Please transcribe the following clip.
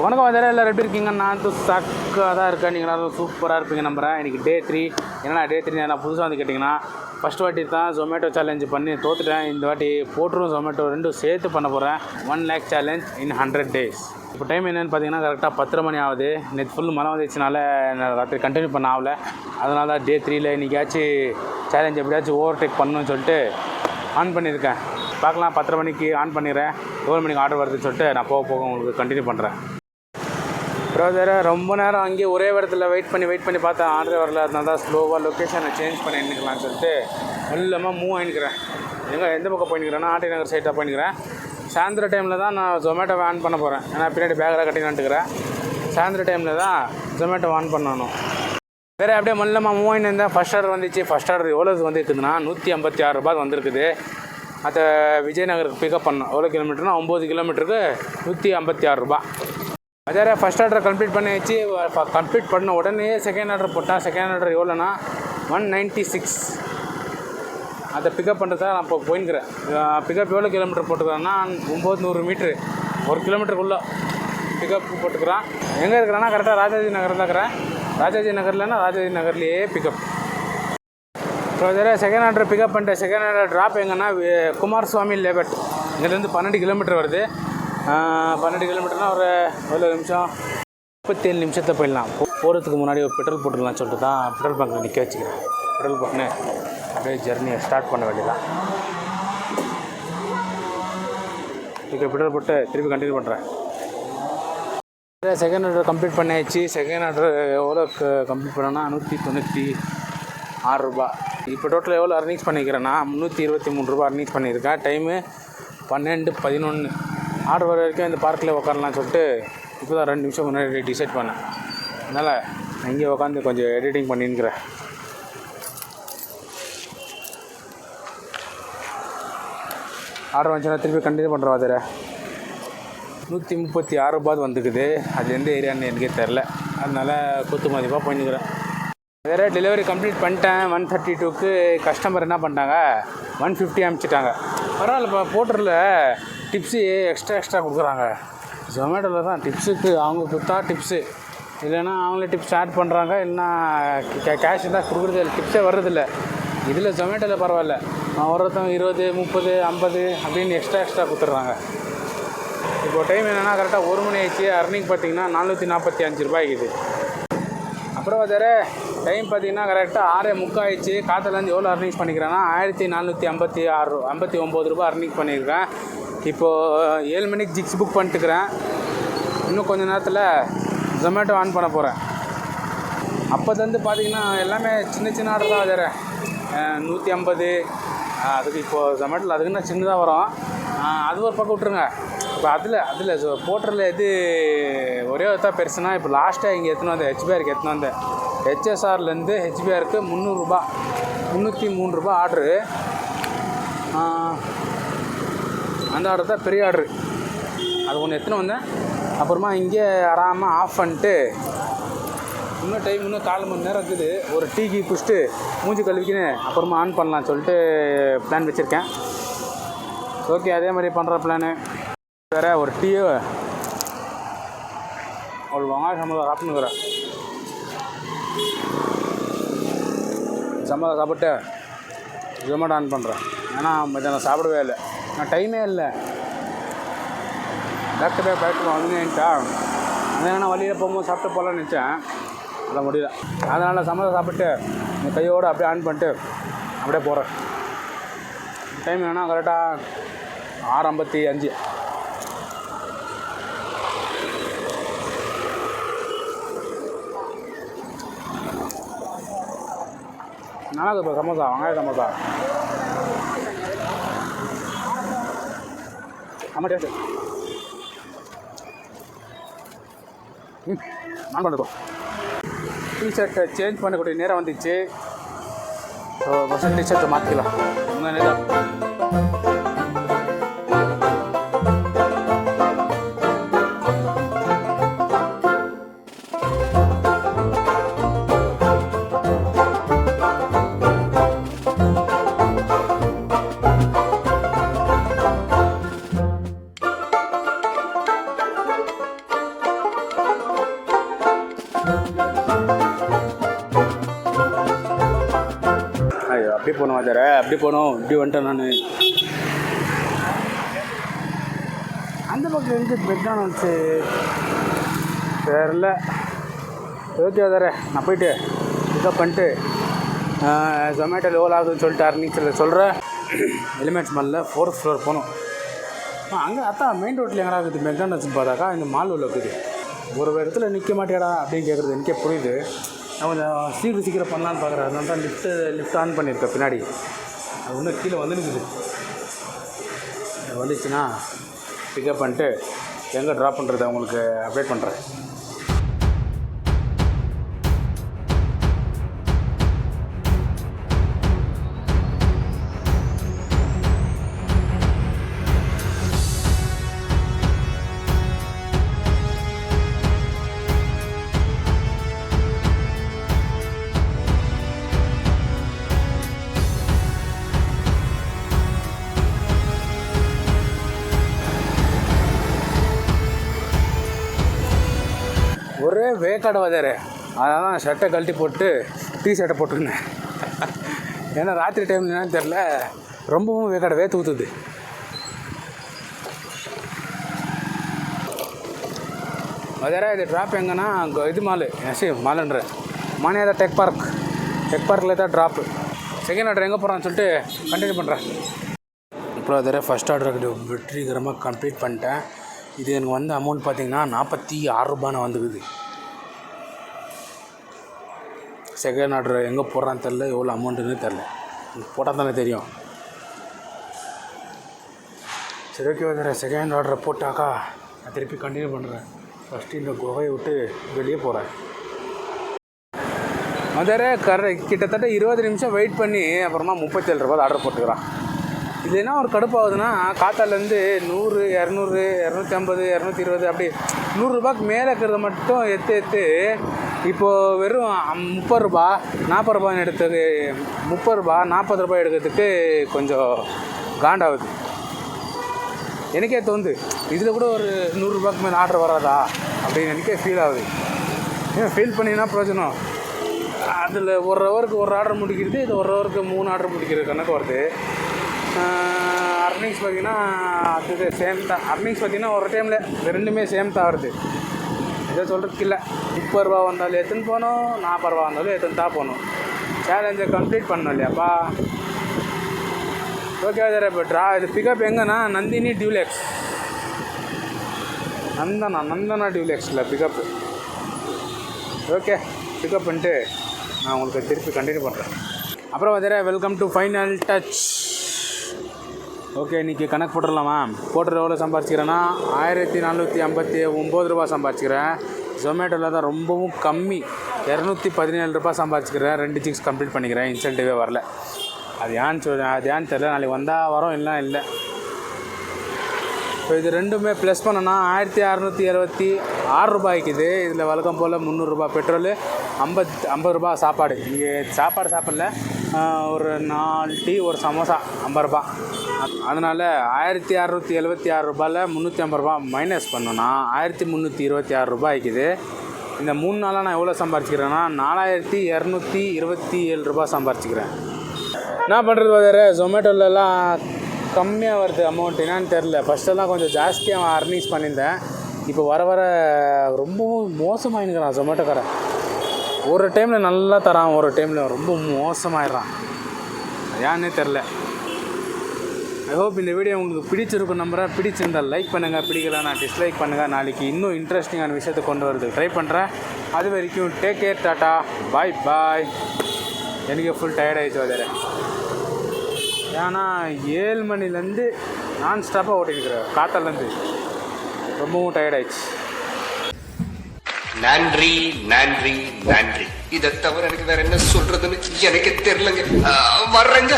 வணக்கம் வந்தாலே எல்லோரும் எப்படி இருக்கீங்க? நான் சக்காக தான் இருக்கேன். நீங்கள் எல்லாரும் சூப்பராக இருப்பீங்க நம்புகிறேன். இன்றைக்கி டே 3. என்னன்னா டே 3 நான் புதுசாக வந்து கேட்டிங்கன்னா, ஃபஸ்ட் வாட்டி தான் ஜொமேட்டோ சேலஞ்சு பண்ணி தோற்றுட்டேன். இந்த வாட்டி போட்டுரும் ஜொமேட்டோ ரெண்டும் சேர்த்து பண்ண போகிறேன். 1 lakh சேலஞ்ச் இன் 100 days. இப்போ டைம் என்னென்னு பார்த்தீங்கன்னா கரெக்டாக 10:30 மணி ஆகுது. நேற்று ஃபுல் மழை வந்துச்சுனால ராத்திரி கண்டினியூ பண்ண ஆகலை. அதனால தான் டே 3ல் இன்றைக்காச்சும் சேலஞ்ச் எப்படியாச்சும் ஓவர்டேக் பண்ணணும்னு சொல்லிட்டு ஆன் பண்ணியிருக்கேன். பார்க்கலாம், 10:30 மணிக்கு ஆன் பண்ணிடுறேன். 7 மணிக்கு ஆர்டர் வருதுன்னு சொல்லிட்டு நான் போக உங்களுக்கு கண்டினியூ பண்ணுறேன். ப்ரௌசர் ரொம்ப நேரம் அங்கேயே ஒரே இடத்துல வெயிட் பண்ணி பார்த்தேன். ஆர்டர் வரல. அதனால தான் ஸ்லோவாக லொக்கேஷனை சேஞ்ச் பண்ணி நிற்கலான்னு சொல்லிட்டு மெல்லமாக மூவ் ஆகிக்கிறேன். எந்த பக்கம் போயின்னுக்கிறேன்னா ஆர்டி நகர் சைட்டாக போயின்னுக்கிறேன். சாயந்தர டைமில் தான் நான் ஜொமேட்டோவை ஆன் பண்ண போகிறேன். ஏன்னா பின்னாடி பேக்கில் கட்டினான்ட்டுக்கிறேன். சாயந்தர டைமில் தான் ஜொமேட்டோ ஆன் பண்ணணும். வேறு அப்படியே மெல்லமாக மூவ் ஆகின்னு இருந்தேன். ஃபஸ்ட் ஆர்டர் வந்துச்சு. ஃபஸ்ட் ஆர்டர் எவ்வளோ வந்துருக்குதுன்னா 156 ரூபாய் வந்திருக்குது. அதை விஜயநகருக்கு பிக்கப் பண்ணோம். எவ்வளோ கிலோமீட்டர்னா 9 கிலோமீட்டருக்கு 156 ரூபாய். அதே ஃபஸ்ட் ஆர்டர் கம்ப்ளீட் பண்ணியாச்சு. கம்ப்ளீட் பண்ண உடனே செகண்ட் ஆர்டர் போட்டால் செகண்ட் ஆர்டர் எவ்வளோனா 196. அதை பிக்கப் பண்ணுறதா நான் இப்போ போயின்னுக்கிறேன். பிக்கப் எவ்வளோ கிலோமீட்டர் போட்டுக்கிறேன்னா 900 மீட்ரு, 1 கிலோமீட்டருக்குள்ளே பிக்கப் போட்டுக்கிறான். எங்கே இருக்கிறேன்னா கரெக்டாக ராஜாஜி நகர் தான் இருக்கிறேன். ராஜாஜி நகர்லன்னா ராஜாஜி நகர்லேயே பிக்கப். ஸோ அதில் செகண்ட் ஆர்டர் பிக்கப் பண்ணிட்டேன். செகண்ட் ஆர்டர் ட்ராப் எங்கன்னா குமாரசுவாமி லேபட். இங்கேருந்து 12 கிலோமீட்டர் வருது. 12 கிலோமீட்டர்னால் ஒரு எவ்வளோ நிமிஷம், 37 நிமிஷத்தை போயிடலாம். போகிறதுக்கு முன்னாடி ஒரு பெட்ரோல் போட்டுக்கலாம்னு சொல்லிட்டு தான் பெட்ரோல் பங்க்கில் நிற்க வச்சுக்கிறேன். பெட்ரோல் போட்டுன்னு அப்படியே ஜெர்னியை ஸ்டார்ட் பண்ண வேண்டியதான். இப்போ பெட்ரோல் போட்டு திருப்பி கண்டினியூ பண்ணுறேன். செகண்ட் ஆர்டர் கம்ப்ளீட் பண்ணியாச்சு. செகண்ட் ஆர்டர் எவ்வளோ கம்ப்ளீட் பண்ணோன்னா 196 ரூபா. இப்போ டோட்டல் எவ்வளோ அர்னிங்ஸ் பண்ணிக்கிறேன்னா 323 ரூபா அர்னிங்ஸ் பண்ணியிருக்கேன். டைமு 12:11. ஆர்டர் வர வரைக்கும் இந்த பார்க்கில் உட்காரலான்னு சொல்லிட்டு இப்போ தான் 2 நிமிஷம் முன்னாடி டிசைட் பண்ணேன். அதனால் நான் இங்கே உட்காந்து கொஞ்சம் எடிட்டிங் பண்ணின்னுக்கிறேன். ஆர்டர் வந்துச்சுன்னா திருப்பி கண்டினியூ பண்ணுறோம். அதில் 136 ரூபாய் வந்துக்குது. அது எந்த ஏரியான்னு எனக்கே தெரில. அதனால் குத்து மதிப்பாக பண்ணிக்கிறேன். வேறு டெலிவரி கம்ப்ளீட் பண்ணிட்டேன். 132க்கு கஸ்டமர் என்ன பண்ணிட்டாங்க 150 அனுப்பிச்சிட்டாங்க. பரவாயில்ல. இப்போ போர்ட்டரில் டிப்ஸு எக்ஸ்ட்ரா கொடுக்குறாங்க. ஜொமேட்டோவில் தான் டிப்ஸுக்கு அவங்க கொடுத்தா டிப்ஸு, இல்லைன்னா அவங்களே டிப்ஸ் ஆட் பண்ணுறாங்க. இல்லைன்னா கேஷ் தான் கொடுக்குறது இல்லை, டிப்ஸே வர்றதில்லை. இதில் ஜொமேட்டோவில் பரவாயில்ல. ஒருத்தவங்க 20, 30, 50 அப்படின்னு எக்ஸ்ட்ரா கொடுத்துட்றாங்க. இப்போது டைம் என்னென்னா கரெக்டாக 1 மணி ஆயிடுச்சு. அர்னிங் பார்த்திங்கன்னா 445 ரூபாய்க்குது. அப்புறம் வேறு டைம் பார்த்திங்கன்னா கரெக்டாக 6:30 ஆயிடுச்சு. காற்றுலேருந்து எவ்வளோ அர்னிங்ஸ் பண்ணிக்கிறேன்னா 1459 ரூபா அர்னிங் பண்ணியிருக்கேன். இப்போது 7 மணிக்கு ஜிக்ஸ் புக் பண்ணிட்டுக்கிறேன். இன்னும் கொஞ்சம் நேரத்தில் ஜொமேட்டோ ஆன் பண்ண போகிறேன். அப்போது பார்த்திங்கன்னா எல்லாமே சின்ன ஆர்டர் தான். வேறு 150 அதுக்கு இப்போது ஜொமேட்டோவில் அதுக்குன்னா சின்னதாக வரும். அது ஒரு பக்கம் விட்ருங்க. இப்போ அதில் போர்ட்டரில் எது ஒரே தான் பெருசுனா, இப்போ லாஸ்ட்டாக இங்கே எடுத்துன்னு வந்தேன், ஹெச்பிஆருக்கு எடுத்துன்னு வந்தேன். ஹெச்எஸ்ஆர்லேருந்து ஹெச்பிஆருக்கு 300 ரூபா, 303 ரூபா ஆர்டரு. அந்த ஆர்டர் தான் பெரிய ஆர்டரு. அது ஒன்று எடுத்துன்னு வந்தேன். அப்புறமா இங்கே ஆறாமல் ஆஃப் பண்ணிட்டு இன்னும் டைம் இன்னும் 4 மணி நேரம் இருக்குது. ஒரு டீக்கு குடிச்சிட்டு மூஞ்சி கழுவிக்கின்னு அப்புறமா ஆன் பண்ணலான்னு சொல்லிட்டு பிளான் வச்சுருக்கேன். ஓகே, அதே மாதிரி பண்ணுற பிளானு. வேறு ஒரு டீயை ஒரு வெங்காய சம்பளம் சாப்பிட்டுக்கிறேன். சம்பளம் சாப்பிட்டு ஜொமேட்டோ ஆன் பண்ணுறேன். ஏன்னா மத்தியானம் சாப்பிடவே இல்லை, நான் டைமே இல்லை. பேக் வந்துட்டா அதனால் வழியில் போகும்போது சாப்பிட்டு போகலான்னு நினச்சேன். அதை முடியல. அதனால் சம்பளம் சாப்பிட்டு என் கையோடு அப்படியே ஆன் பண்ணிட்டு அப்படியே போகிறேன். டைம் என்னென்னா கரெக்டாக 6:55. நல்லா இருக்குது இப்போ சமோசா, வெங்காய சமோசா. ஆமாம் டேஸ்ட்டு. நான் பண்ணிருக்கோம். டிஷர்ட்டை சேஞ்ச் பண்ணக்கூடிய நேரம் வந்துச்சு. ஸோ ஃபஸ்ட்டு டிஷர்ட்டை மாற்றிக்கலாம். உங்கள் நேரம் எப்படி போகணும் வாத்தியாரே? அப்படி போகணும், இப்படி வந்துட்டேன் நான். அந்த பக்கம் எங்கே மெக்டானல்ஸு தெரில. ஓகே வாத்தியாரே, நான் போயிட்டு பிக்கப் பண்ணிட்டு ஜொமேட்டோவில் எவ்வளோ ஆகுதுன்னு சொல்லிட்டு அர்னிங்ஸில் சொல்கிறேன். எலிமெண்ட்ஸ் மாலில் 4th ஃப்ளோர் போகணும். அங்கே அதான் மெயின் ரோட்டில் எங்கடா இருக்குது மெக்டானல்ஸ்னு பார்த்தாக்கா இந்த மால் உள்ள இருக்குது. ஒரு இடத்துல நிற்க மாட்டேடா அப்படின்னு கேட்குறது எனக்கே புரியுது. நான் கொஞ்சம் சீக்கிரம் பண்ணலான்னு பார்க்குறேன். அதனால தான் லிஃப்ட் ஆன் பண்ணியிருக்கேன் பின்னாடி. அது ஒன்றும் கீழே வந்துருக்குது. வந்துச்சுன்னா பிக்கப் பண்ணிட்டு எங்கே ட்ராப் பண்ணுறது அவங்களுக்கு அப்டேட் பண்ணுறேன். ஒரே வேக்காடு வாதாரு. அதனால் தான் ஷர்ட்டை கழட்டி போட்டு ஷர்ட்டை போட்டுருந்தேன். ஏன்னா ராத்திரி டைம் என்னன்னு தெரில, ரொம்பவும் வேக்காடு வேத்து ஊற்றுது. வாதாரா இது ட்ராப் எங்கன்னா இது மாலு மாலுன்ற மானியாதா டெக் பார்க்கில் தான் ட்ராப்பு. செகண்ட் ஆர்டர் எங்கே போகிறான்னு சொல்லிட்டு கண்டினியூ பண்ணுறேன். அப்புறம் வாதாரா ஃபஸ்ட் ஆர்டர் வெற்றிகரமாக கம்ப்ளீட் பண்ணிட்டேன். இது எனக்கு வந்து அமௌண்ட் பார்த்திங்கன்னா 46 ரூபான்னு வந்துக்குது. செகண்ட் ஆர்டர் எங்கே போடுறான்னு தெரில, எவ்வளோ அமௌண்ட்டுன்னு தெரில. போட்டால் தானே தெரியும். சரி ஓகே வாதாரா, செகண்ட் ஆர்டரை போட்டாக்கா நான் திருப்பி கண்டினியூ பண்ணுறேன். ஃபஸ்ட்டு இந்த குகையை விட்டு வெளியே போகிறேன். வாதாரா கிட்டத்தட்ட 20 நிமிஷம் வெயிட் பண்ணி அப்புறமா 37 ரூபா ஆர்டர் போட்டுக்கிறான். இது என்ன ஒரு கடுப்பாகுதுன்னா, காத்தாலேருந்து 100, 200, 250, 220 அப்படி 100 ரூபாய்க்கு மேலே இருக்கிறத மட்டும் எடுத்து இப்போது வெறும் 30 ரூபா 40 ரூபான்னு எடுத்தது 30 ரூபா 40 ரூபாய் எடுக்கிறதுக்கு கொஞ்சம் காண்டாகுது. எனக்கே தோணுது இதில் கூட ஒரு 100 ரூபாய்க்கு மேலே ஆர்டர் வராதா அப்படின்னு எனக்கே ஃபீல் ஆகுது. ஏன் ஃபீல் பண்ணினா பிரயோஜனம்? அதில் ஒரு ஹவருக்கு ஒரு ஆர்டர் முடிக்கிறது, இது ஒரு ஹவருக்கு 3 ஆர்டர் முடிக்கிறது கணக்கு வருது. அர்னிங்ஸ் பார்த்திங்கன்னா அது சேம் தான். அர்னிங்ஸ் பார்த்திங்கன்னா ஒரு டைமில் ரெண்டுமே சேம் தான் வருது. இதை சொல்கிறதுக்கு இல்லை. 30 ரூபா வந்தாலும் எடுத்துன்னு போகணும், 40 ரூபா வந்தாலும் எடுத்துன்னு தான் போகணும். சேலஞ்சை கம்ப்ளீட் பண்ணணும் இல்லையாப்பா. ஓகே சார், இப்போ இது பிக்கப் எங்கன்னா நந்தினி டியூலெக்ஸ், நந்தனா டியூலெக்ஸில் பிக்கப்பு. ஓகே, பிக்கப் பண்ணிட்டு நான் உங்களுக்கு திருப்பி கண்டினியூ பண்ணுறேன். அப்புறம் வாதாரா welcome to final touch. Okay, இன்றைக்கி கணக்கு போட்டுடலாமா? போட்டுற எவ்வளோ சம்பாதிச்சிக்கிறேன்னா 1459 ரூபா சம்பாதிச்சிக்கிறேன். ஜொமேட்டோவில் தான் ரொம்பவும் கம்மி, 217 ரூபா சம்பாதிச்சிக்கிறேன். 2 ஜிக்ஸ் கம்ப்ளீட் பண்ணிக்கிறேன். இன்சென்டிவே வரல. அது ஏன்னு தெரில. நாளைக்கு வந்தால் வரோம், இல்லை. இப்போ இது ரெண்டுமே ப்ளஸ் பண்ணோன்னா 1676 ரூபாய்க்குது. இதில் வழக்கம் போல் 300 ரூபா பெட்ரோலு, 50 ரூபா சாப்பாடு. இங்கே சாப்பாடு சாப்பிடல, ஒரு 4 டீ ஒரு சமோசா 50 ரூபா. அதனால் 1676 ரூபாயில் 350 ரூபா மைனஸ் பண்ணோன்னா 1326 ரூபாய்க்குது. இந்த 3 நாளாக நான் எவ்வளோ சம்பாரிச்சிக்கிறேன்னா 4227 ரூபா சம்பாரிச்சிக்கிறேன். என்ன பண்ணுறது வாதாரா, ஜொமேட்டோலலாம் கம்மியாக வருது அமௌண்ட். என்னான்னு தெரில. ஃபஸ்ட்டெல்லாம் கொஞ்சம் ஜாஸ்தியாக அர்னிங்ஸ் பண்ணியிருந்தேன். இப்போ வர ரொம்பவும் மோசமாகினுக்கிறான் ஜொமேட்டோக்காரன். ஒரு டைமில் நல்லா தரான், ஒரு டைமில் ரொம்ப மோசமாயிடுறான். ஏன்னே தெரில. ஐ ஹோப் இந்த வீடியோ உங்களுக்கு பிடிச்சிருக்கும் நம்புகிறேன். பிடிச்சிருந்தால் லைக் பண்ணுங்கள், பிடிக்கலன்னா டிஸ்லைக் பண்ணுங்கள். நாளைக்கு இன்னும் இன்ட்ரெஸ்டிங்கான விஷயத்தை கொண்டு வரதுக்கு ட்ரை பண்ணுறேன். அது வரைக்கும் டேக் கேர், டாட்டா, பாய். எனக்கு ஃபுல் டயர்டாகிடுச்சு வாதாரா. ஏன்னா 7 மணிலேருந்து நான் ஸ்டாப்பாக ஓட்டிருக்கிறேன். காத்தாலேருந்து ரொம்பவும் டயர்டாயிடுச்சு. நன்றி. இதை தவிர எனக்கு வேற என்ன சொல்றதுன்னு எனக்கு தெரியலங்க. வர்றேங்க.